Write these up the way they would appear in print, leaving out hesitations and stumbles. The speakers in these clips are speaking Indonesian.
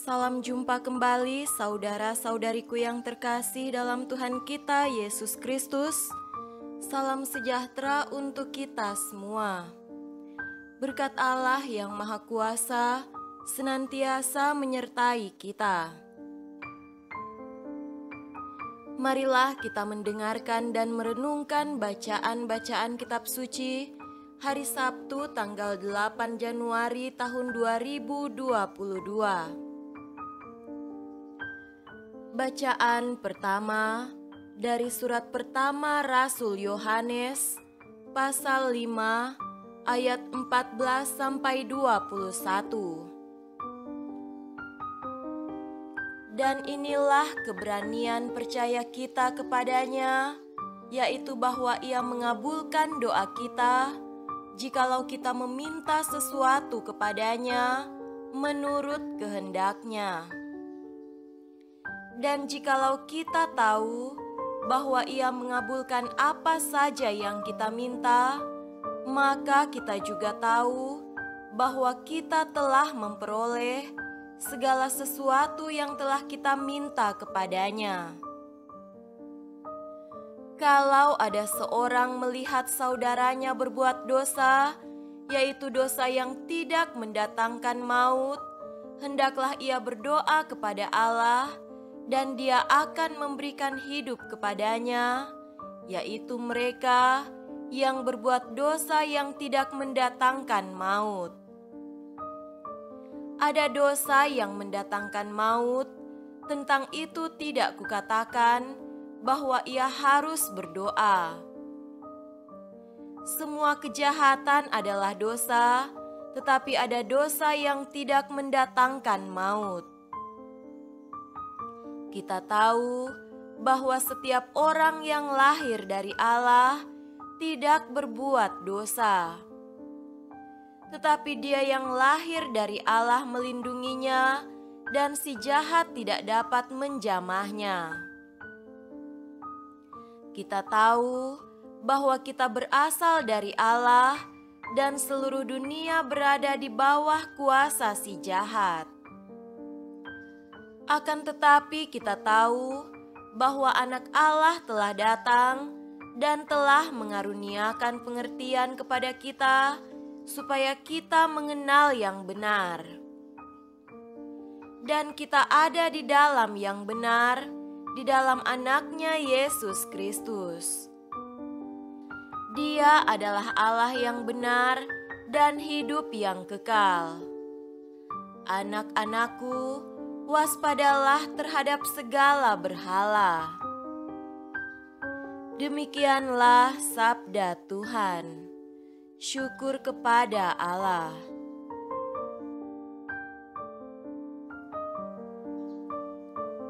Salam jumpa kembali saudara-saudariku yang terkasih dalam Tuhan kita Yesus Kristus. Salam sejahtera untuk kita semua. Berkat Allah yang Maha Kuasa senantiasa menyertai kita. Marilah kita mendengarkan dan merenungkan bacaan-bacaan kitab suci hari Sabtu tanggal 8 Januari tahun 2022. Bacaan pertama dari surat pertama Rasul Yohanes pasal 5 ayat 14 sampai 21. Dan inilah keberanian percaya kita kepadanya, yaitu bahwa Ia mengabulkan doa kita jikalau kita meminta sesuatu kepadanya menurut kehendak-Nya. Dan jikalau kita tahu bahwa Ia mengabulkan apa saja yang kita minta, maka kita juga tahu bahwa kita telah memperoleh segala sesuatu yang telah kita minta kepadanya. Kalau ada seorang melihat saudaranya berbuat dosa, yaitu dosa yang tidak mendatangkan maut, hendaklah ia berdoa kepada Allah, dan Dia akan memberikan hidup kepadanya, yaitu mereka yang berbuat dosa yang tidak mendatangkan maut. Ada dosa yang mendatangkan maut, tentang itu tidak kukatakan bahwa ia harus berdoa. Semua kejahatan adalah dosa, tetapi ada dosa yang tidak mendatangkan maut. Kita tahu bahwa setiap orang yang lahir dari Allah tidak berbuat dosa. Tetapi Dia yang lahir dari Allah melindunginya, dan si jahat tidak dapat menjamahnya. Kita tahu bahwa kita berasal dari Allah, dan seluruh dunia berada di bawah kuasa si jahat. Akan tetapi kita tahu bahwa Anak Allah telah datang dan telah mengaruniakan pengertian kepada kita, supaya kita mengenal yang benar. Dan kita ada di dalam yang benar, di dalam Anaknya Yesus Kristus. Dia adalah Allah yang benar dan hidup yang kekal. Anak-anakku, waspadalah terhadap segala berhala. Demikianlah sabda Tuhan. Syukur kepada Allah.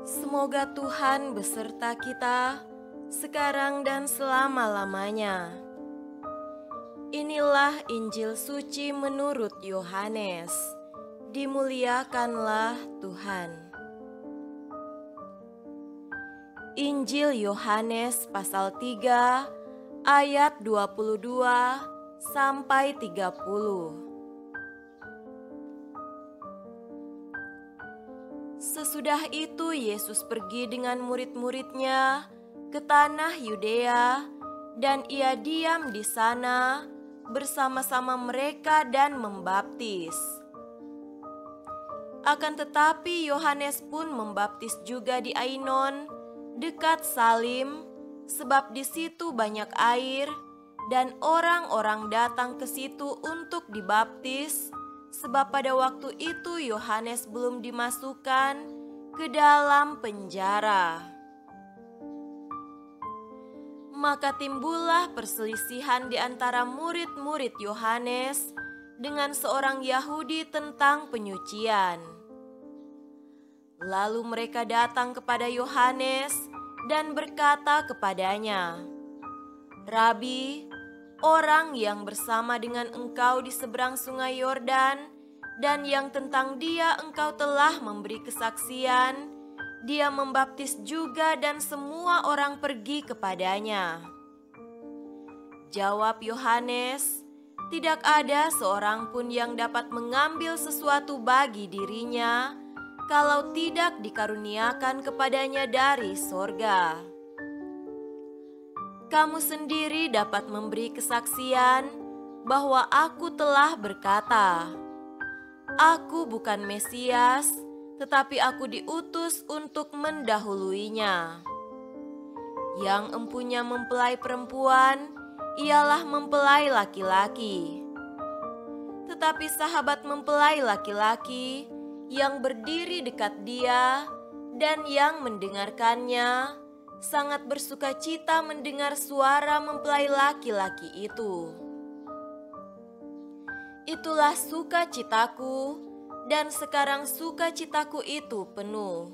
Semoga Tuhan beserta kita sekarang dan selama-lamanya. Inilah Injil suci menurut Yohanes. Dimuliakanlah Tuhan. Injil Yohanes pasal 3 ayat 22 sampai 30. Sesudah itu Yesus pergi dengan murid-muridnya ke tanah Yudea, dan Ia diam di sana bersama-sama mereka dan membaptis. Akan tetapi Yohanes pun membaptis juga di Ainon, dekat Salim, sebab di situ banyak air, dan orang-orang datang ke situ untuk dibaptis, sebab pada waktu itu Yohanes belum dimasukkan ke dalam penjara. Maka timbullah perselisihan di antara murid-murid Yohanes dengan seorang Yahudi tentang penyucian. Lalu mereka datang kepada Yohanes dan berkata kepadanya, "Rabi, orang yang bersama dengan engkau di seberang sungai Yordan, dan yang tentang Dia engkau telah memberi kesaksian, Dia membaptis juga dan semua orang pergi kepadanya." Jawab Yohanes, "Tidak ada seorang pun yang dapat mengambil sesuatu bagi dirinya, kalau tidak dikaruniakan kepadanya dari sorga. Kamu sendiri dapat memberi kesaksian bahwa aku telah berkata, "Aku bukan Mesias, tetapi aku diutus untuk mendahuluinya." Yang empunya mempelai perempuan, ialah mempelai laki-laki. Tetapi sahabat mempelai laki-laki yang berdiri dekat dia dan yang mendengarkannya sangat bersuka cita mendengar suara mempelai laki-laki itu. Itulah sukacitaku, dan sekarang sukacitaku itu penuh.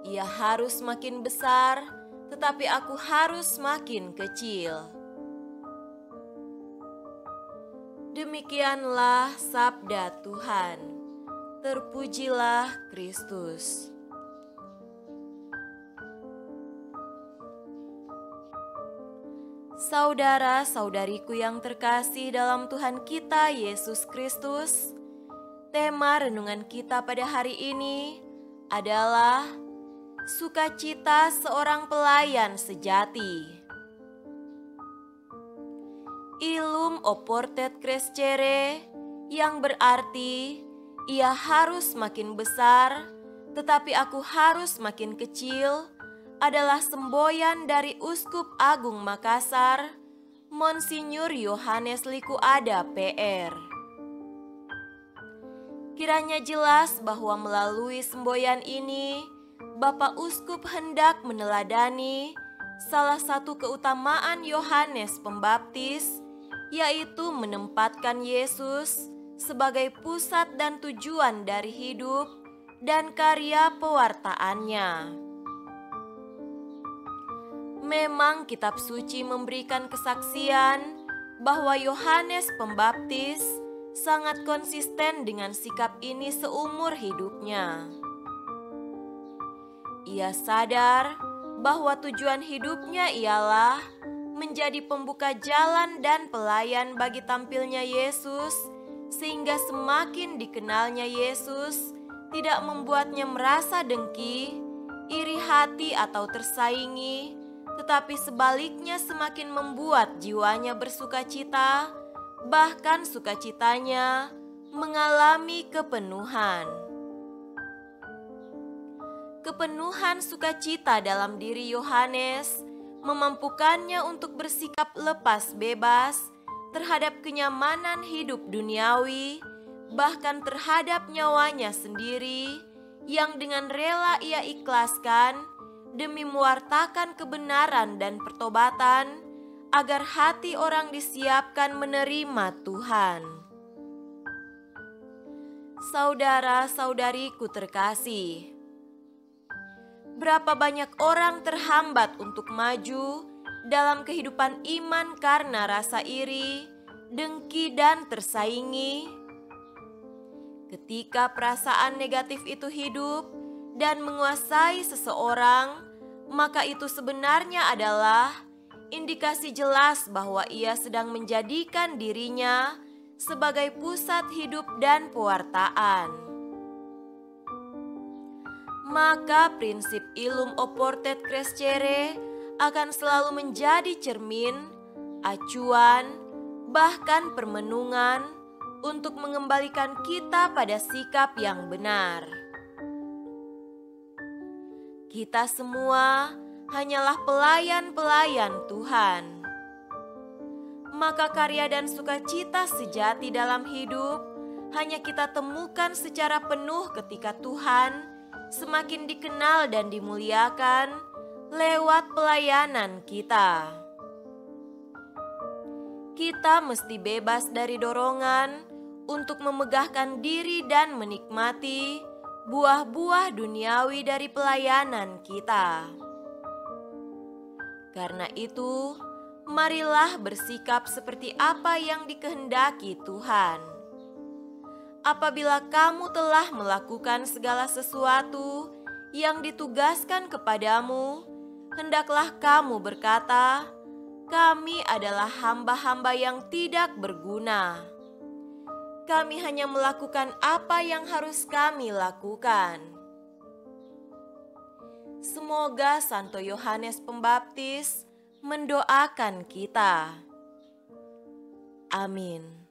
Ia harus makin besar, tetapi aku harus makin kecil. Demikianlah sabda Tuhan. Terpujilah Kristus. Saudara-saudariku yang terkasih dalam Tuhan kita Yesus Kristus, tema renungan kita pada hari ini adalah sukacita seorang pelayan sejati. Illum oportet crescere, yang berarti ia harus makin besar, tetapi aku harus makin kecil, adalah semboyan dari Uskup Agung Makassar, Monsinyur Yohanes Likuada PR. Kiranya jelas bahwa melalui semboyan ini, Bapak Uskup hendak meneladani salah satu keutamaan Yohanes Pembaptis, yaitu menempatkan Yesus sebagai pusat dan tujuan dari hidup dan karya pewartaannya. Memang kitab suci memberikan kesaksian bahwa Yohanes Pembaptis sangat konsisten dengan sikap ini seumur hidupnya. Ia sadar bahwa tujuan hidupnya ialah menjadi pembuka jalan dan pelayan bagi tampilnya Yesus, sehingga semakin dikenalnya Yesus tidak membuatnya merasa dengki, iri hati atau tersaingi, tetapi sebaliknya semakin membuat jiwanya bersukacita, bahkan sukacitanya mengalami kepenuhan. Kepenuhan sukacita dalam diri Yohanes memampukannya untuk bersikap lepas bebas terhadap kenyamanan hidup duniawi, bahkan terhadap nyawanya sendiri yang dengan rela ia ikhlaskan demi mewartakan kebenaran dan pertobatan, agar hati orang disiapkan menerima Tuhan. Saudara-saudariku terkasih, berapa banyak orang terhambat untuk maju dalam kehidupan iman karena rasa iri, dengki, dan tersaingi? Ketika perasaan negatif itu hidup dan menguasai seseorang, maka itu sebenarnya adalah indikasi jelas bahwa ia sedang menjadikan dirinya sebagai pusat hidup dan pewartaan. Maka prinsip illum oportet crescere akan selalu menjadi cermin, acuan, bahkan permenungan untuk mengembalikan kita pada sikap yang benar. Kita semua hanyalah pelayan-pelayan Tuhan. Maka karya dan sukacita sejati dalam hidup hanya kita temukan secara penuh ketika Tuhan semakin dikenal dan dimuliakan lewat pelayanan kita. Kita mesti bebas dari dorongan untuk memegahkan diri dan menikmati buah-buah duniawi dari pelayanan kita. Karena itu, marilah bersikap seperti apa yang dikehendaki Tuhan. Apabila kamu telah melakukan segala sesuatu yang ditugaskan kepadamu, hendaklah kamu berkata, "Kami adalah hamba-hamba yang tidak berguna. Kami hanya melakukan apa yang harus kami lakukan. Semoga Santo Yohanes Pembaptis mendoakan kita. Amin.